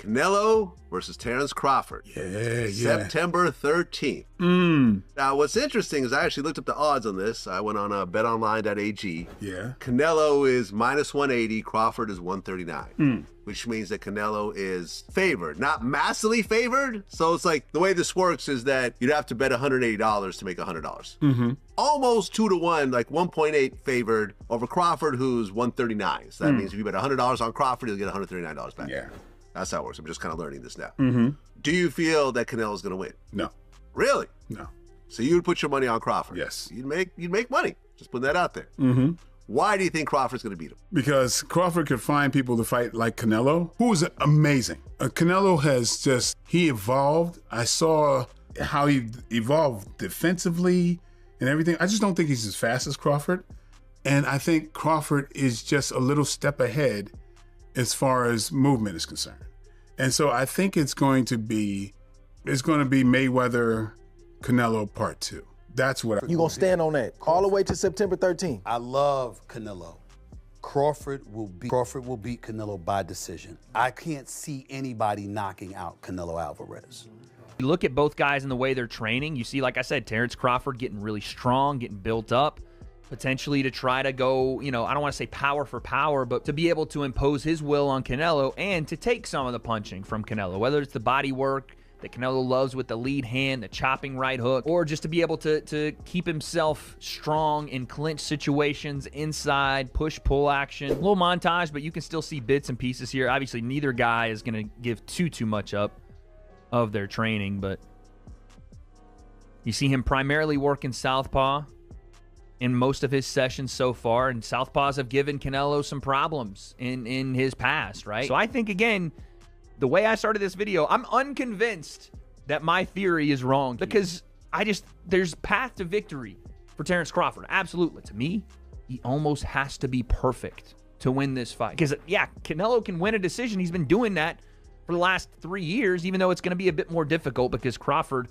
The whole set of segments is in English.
Canelo versus Terence Crawford. Yeah. September 13th. Now, what's interesting is I actually looked up the odds on this. I went on betonline.ag. Yeah. Canelo is -180. Crawford is 139. Which means that Canelo is favored. Not massively favored. So it's like the way this works is that you'd have to bet $180 to make $100. Almost 2-to-1, like 1.8 favored over Crawford, who's 139. So that means if you bet $100 on Crawford, you'll get $139 back. Yeah. That's how it works. I'm just kind of learning this now. Do you feel that Canelo's going to win? No. Really? No. So you would put your money on Crawford? Yes. You'd make money. Just putting that out there. Why do you think Crawford's going to beat him? Because Crawford could find people to fight like Canelo, who is amazing. Canelo has he evolved. I saw how he evolved defensively and everything. I just don't think he's as fast as Crawford. And I think Crawford is just a little step ahead as far as movement is concerned. And so I think it's going to be Mayweather Canelo Part 2. That's what You gonna stand on that all the way to September 13th? I love Canelo. Crawford will beat Canelo by decision. I can't see anybody knocking out Canelo Alvarez. You look at both guys and the way they're training. You see, like I said, Terence Crawford getting really strong, getting built up, potentially to try to go, I don't want to say power for power, but to be able to impose his will on Canelo and to take some of the punching from Canelo, whether it's the body work that Canelo loves with the lead hand, the chopping right hook, or just to be able to keep himself strong in clinch situations, inside, push-pull action. A little montage, but you can still see bits and pieces here. Obviously, neither guy is going to give too much up of their training, but you see him primarily working southpaw in most of his sessions so far, and southpaws have given Canelo some problems in his past, right? So I think, again, the way I started this video, I'm unconvinced that my theory is wrong because there's path to victory for Terence Crawford. Absolutely. To me, he almost has to be perfect to win this fight. Because, yeah, Canelo can win a decision. He's been doing that for the last 3 years, even though it's going to be a bit more difficult because Crawford,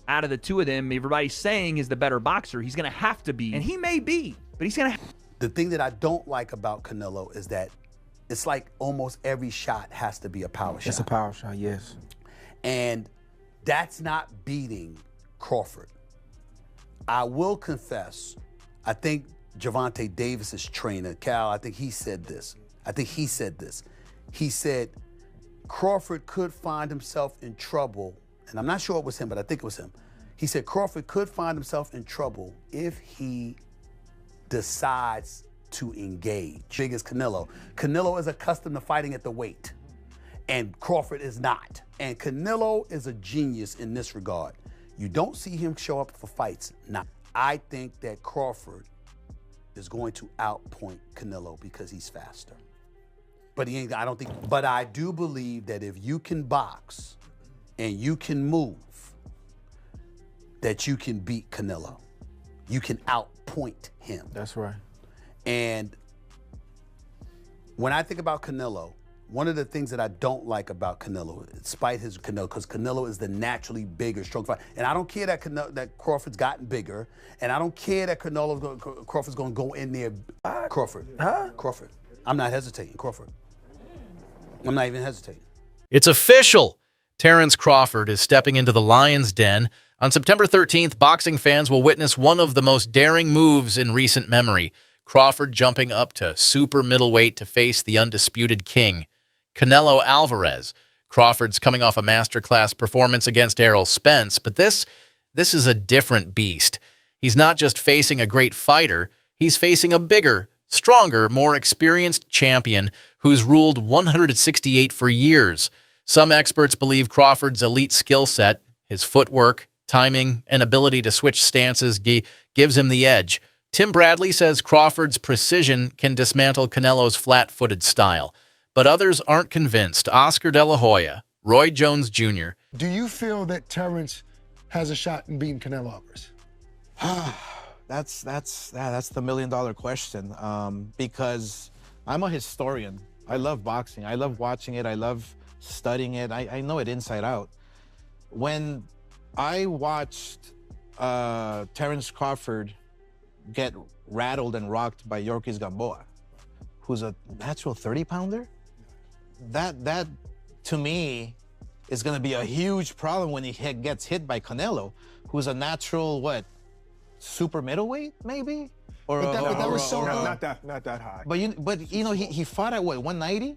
out of the two of them, everybody's saying is the better boxer. He's going to have to be, and he may be, but he's going to. The thing that I don't like about Canelo is that it's like almost every shot has to be a power shot. It's a power shot, yes. And that's not beating Crawford. I will confess, I think Gervonta Davis's trainer, Cal, I think he said this. He said Crawford could find himself in trouble, and I'm not sure it was him, but I think it was him. He said Crawford could find himself in trouble if he decides to engage. Big as Canelo. Canelo is accustomed to fighting at the weight, and Crawford is not. And Canelo is a genius in this regard. You don't see him show up for fights. Now, I think that Crawford is going to outpoint Canelo because he's faster. But he ain't, I don't think, but I do believe that if you can box and you can move, that you can beat Canelo. You can outpoint him. That's right. And when I think about Canelo, one of the things that I don't like about Canelo, despite his Canelo, because Canelo is the naturally bigger, strong fighter. And I don't care that Crawford's gotten bigger, and I don't care that Crawford's going to go in there. Crawford. Crawford. I'm not hesitating. Crawford. I'm not even hesitating. It's official. Terence Crawford is stepping into the Lion's Den. On September 13th, boxing fans will witness one of the most daring moves in recent memory. Crawford jumping up to super middleweight to face the undisputed king, Canelo Alvarez. Crawford's coming off a masterclass performance against Errol Spence, but this is a different beast. He's not just facing a great fighter, he's facing a bigger, stronger, more experienced champion who's ruled 168 for years. Some experts believe Crawford's elite skill set, his footwork, timing, and ability to switch stances gives him the edge. Tim Bradley says Crawford's precision can dismantle Canelo's flat-footed style. But others aren't convinced. Oscar De La Hoya, Roy Jones Jr. Do you feel that Terence has a shot in beating Canelo Alvarez? That's the million-dollar question. Because I'm a historian. I love boxing. I love watching it. I love studying it. I know it inside out. When I watched Terence Crawford get rattled and rocked by Yorkis Gamboa, who's a natural 30-pounder, that to me, is going to be a huge problem when he gets hit by Canelo, who's a natural, super middleweight, maybe? Or, But that was so not that high. But you know, he fought at what, 190?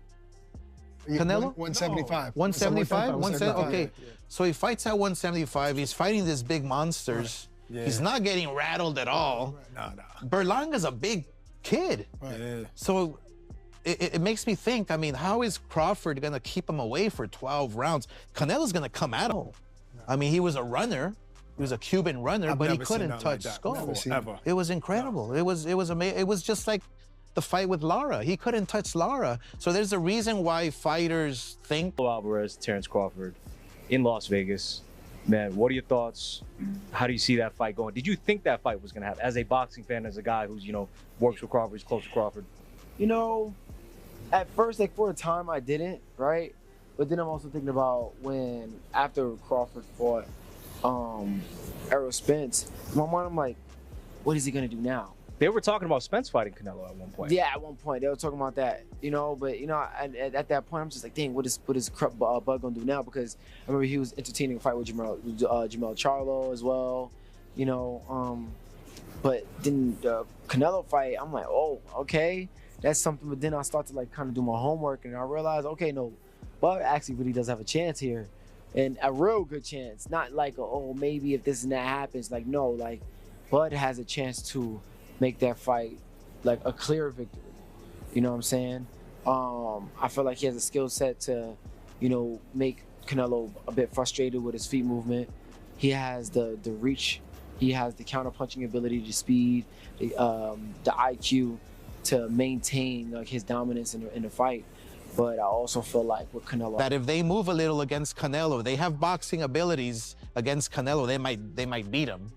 Yeah, Canelo? 175. 175? Okay. So he fights at 175. He's fighting these big monsters. Yeah. He's not getting rattled at all. Nah. Berlanga's a big kid. Yeah. So it makes me think, I mean, how is Crawford going to keep him away for 12 rounds? Canelo's going to come at him. I mean, he was a runner. He was a Cuban runner, I've but he never seen couldn't nothing touch like that Skull. before, ever. It was incredible. No. It was amazing. It was just like the fight with Lara. He couldn't touch Lara. So there's a reason why fighters think. Alvarez, Terence Crawford in Las Vegas. Man, what are your thoughts? How do you see that fight going? Did you think that fight was going to happen? As a boxing fan, as a guy who's, works with Crawford, is close to Crawford. At first, for a time, I didn't, right? But then I'm also thinking about after Crawford fought Errol Spence, in my mind, I'm like, what is he going to do now? They were talking about Spence fighting Canelo at one point. Yeah, at one point they were talking about that, but at that point I'm just like, dang, what is Bud gonna do now? Because I remember he was entertaining a fight with Jamel Charlo as well, but then the Canelo fight, I'm like, oh, okay, that's something. But then I start to kind of do my homework and I realized, okay, no, Bud actually really does have a chance here, and a real good chance, not like maybe if this and that happens. No, Bud has a chance to make that fight a clear victory. You know what I'm saying? I feel like he has a skill set to, make Canelo a bit frustrated with his feet movement. He has the reach. He has the counter-punching ability, the speed, the IQ to maintain his dominance in the fight. But I also feel like with Canelo, that if they move a little against Canelo, they have boxing abilities against Canelo, they might beat him.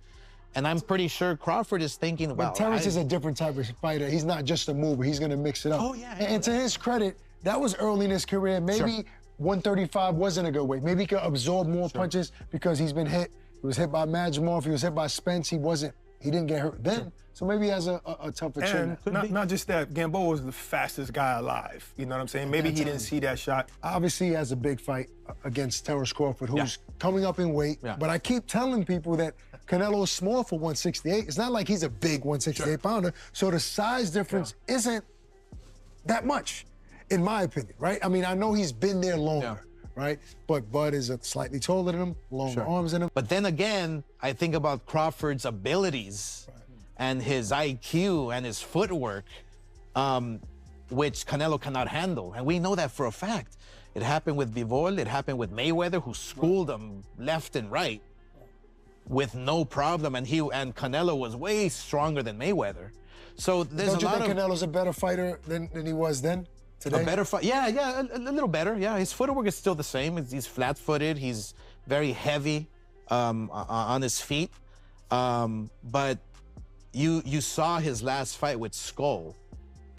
And I'm pretty sure Crawford is thinking, But Terence is a different type of fighter. He's not just a mover. He's going to mix it up. Oh, yeah. And to his credit, that was early in his career. Maybe 135 wasn't a good weight. Maybe he could absorb more punches because he's been hit. He was hit by Majimov. He was hit by Spence. He didn't get hurt then. So maybe he has a tougher chin. Not just that, Gamboa was the fastest guy alive. You know what I'm saying? Maybe he didn't see that shot. Obviously, he has a big fight against Terence Crawford, who's coming up in weight. Yeah. But I keep telling people that Canelo is small for 168. It's not like he's a big 168 pounder. So the size difference isn't that much, in my opinion, right? I mean, I know he's been there longer, right? But Bud is slightly taller than him, longer arms than him. But then again, I think about Crawford's abilities and his IQ and his footwork, which Canelo cannot handle. And we know that for a fact. It happened with Bivol, it happened with Mayweather, who schooled him left and right with no problem. And Canelo was way stronger than Mayweather. So there's Don't a you lot think of... Canelo's a better fighter than he was then, today? A better fight? Yeah, a little better. Yeah, his footwork is still the same. He's flat-footed. He's very heavy on his feet. But you saw his last fight with Skull.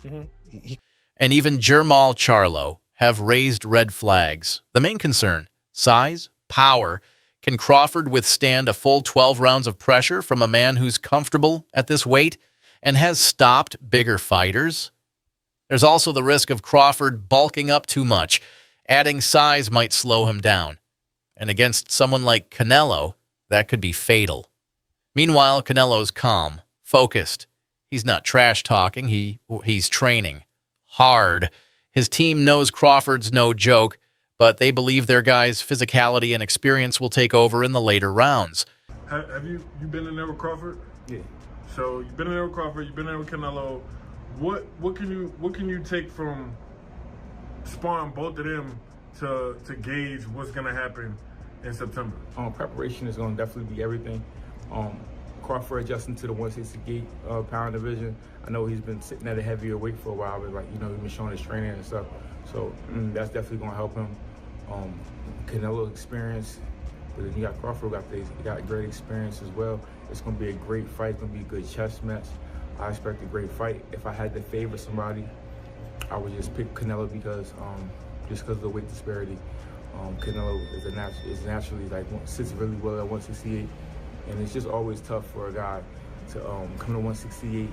And even Jermall Charlo have raised red flags. The main concern, size, power. Can Crawford withstand a full 12 rounds of pressure from a man who's comfortable at this weight and has stopped bigger fighters? There's also the risk of Crawford bulking up too much. Adding size might slow him down. And against someone like Canelo, that could be fatal. Meanwhile, Canelo's calm, focused. He's not trash-talking, he's training hard. His team knows Crawford's no joke, but they believe their guy's physicality and experience will take over in the later rounds. Have you been in there with Crawford? Yeah. So you've been in there with Crawford, you've been there with Canelo. What can you take from sparring both of them to gauge what's gonna happen in September? Preparation is gonna definitely be everything. Crawford adjusting to the 168 pound division. I know he's been sitting at a heavier weight for a while, but he's been showing his training and stuff. So that's definitely gonna help him. Canelo experience, but then you got Crawford, got great experience as well. It's gonna be a great fight. It's gonna be a good chess match. I expect a great fight. If I had to favor somebody, I would just pick Canelo because just because of the weight disparity. Canelo is naturally sits really well at 168, and it's just always tough for a guy to come to 168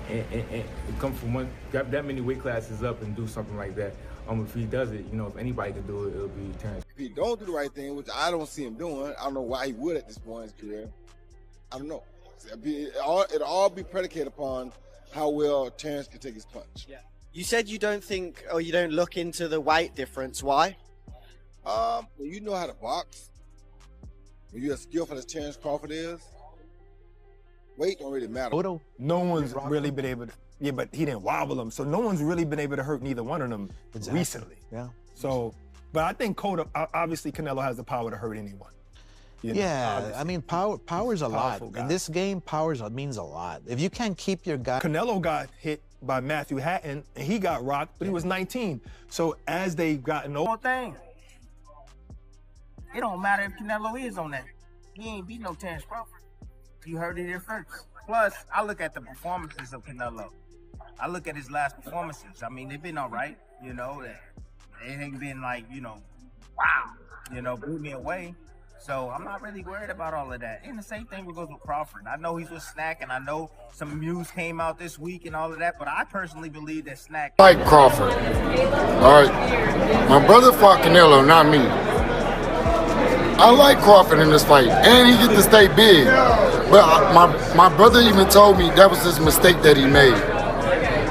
and come from that many weight classes up and do something like that. If he does it, you know, if anybody could do it, it'll be Terrence. If he don't do the right thing, which I don't see him doing, I don't know why he would at this point in his career. I don't know. It'll all be predicated upon how well Terrence can take his punch. Yeah. You said you don't think, or you don't look into the weight difference. Why? When you know how to box, when you're as skillful as Terrence Crawford is, weight don't really matter. No one's really been able to, yeah, but he didn't wobble him, so no one's really been able to hurt neither one of them recently. Yeah. So, but I think obviously Canelo has the power to hurt anyone. You know, Yeah, I mean, power's a lot. Powerful guy. In this game, means a lot. If you can't keep your guy... Canelo got hit by Matthew Hatton, and he got rocked, but he was 19. So as they've gotten older... Thing. It don't matter if Canelo is on that. He ain't beat no Terrence Crawford. You heard it here first. Plus, I look at the performances of Canelo. I look at his last performances. I mean, they've been all right, you know. It ain't been like, you know, wow, you know, blew me away. So I'm not really worried about all of that. And the same thing goes with Crawford. I know he's with Snack, and I know some news came out this week and all of that, but I personally believe that Snack... I like Crawford. All right. My brother fought Canelo, not me. I like Crawford in this fight, and he get to stay big. But my brother even told me that was his mistake that he made.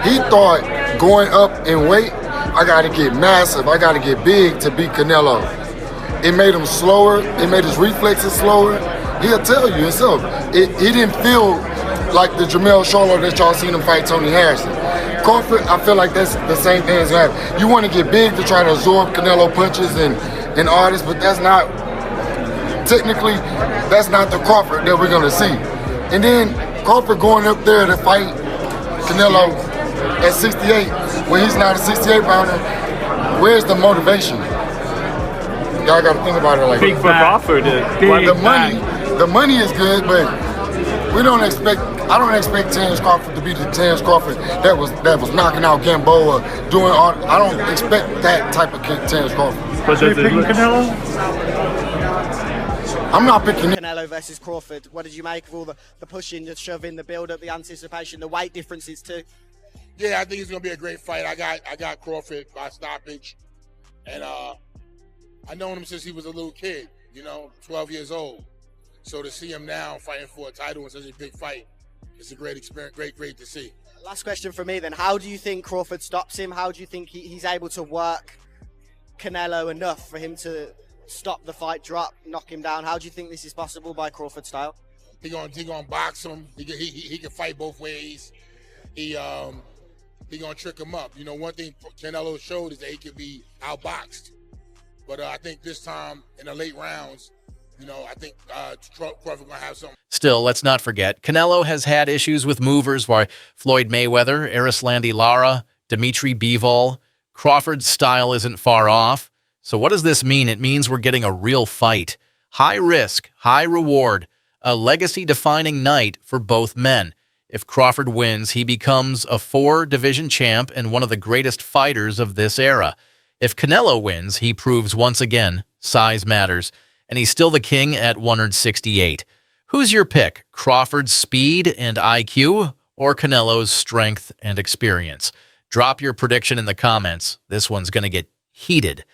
He thought going up in weight, I got to get massive, I got to get big to beat Canelo. It made him slower. It made his reflexes slower. He'll tell you himself. He didn't feel like the Jermell Charlo that y'all seen him fight Tony Harrison. Crawford, I feel like that's the same thing as that. You want to get big to try to absorb Canelo punches and all this, but that's not, technically, that's not the Crawford that we're going to see. And then Crawford going up there to fight Canelo at 68, when he's not a 68-pounder, where's the motivation? Y'all got to think about it like big for Crawford. The money is good, but we don't expect. I don't expect Terrence Crawford to be the Terrence Crawford that was knocking out Gamboa, doing all. I don't expect that type of Terrence Crawford. But are you picking Canelo? I'm not picking Canelo versus Crawford. What did you make of all the pushing, the shoving, the build-up, the anticipation, the weight differences too? Yeah, I think it's gonna be a great fight. I got Crawford by stoppage, and I've known him since he was a little kid, you know, 12 years old. So to see him now fighting for a title in such a big fight, it's a great experience, great to see. Last question for me then. How do you think Crawford stops him? How do you think he's able to work Canelo enough for him to stop the fight, drop, knock him down? How do you think this is possible by Crawford style? He gonna box him. He can fight both ways. He gonna trick him up. You know, one thing Canelo showed is that he can be outboxed. But I think this time in the late rounds, you know, I think Crawford gonna have something. Still, let's not forget, Canelo has had issues with movers by Floyd Mayweather, Arislandi Lara, Dimitri Bivol. Crawford's style isn't far off. So what does this mean? It means we're getting a real fight. High risk, high reward, a legacy-defining night for both men. If Crawford wins, he becomes a 4-division champ and one of the greatest fighters of this era. If Canelo wins, he proves once again size matters, and he's still the king at 168. Who's your pick? Crawford's speed and IQ, or Canelo's strength and experience? Drop your prediction in the comments. This one's going to get heated.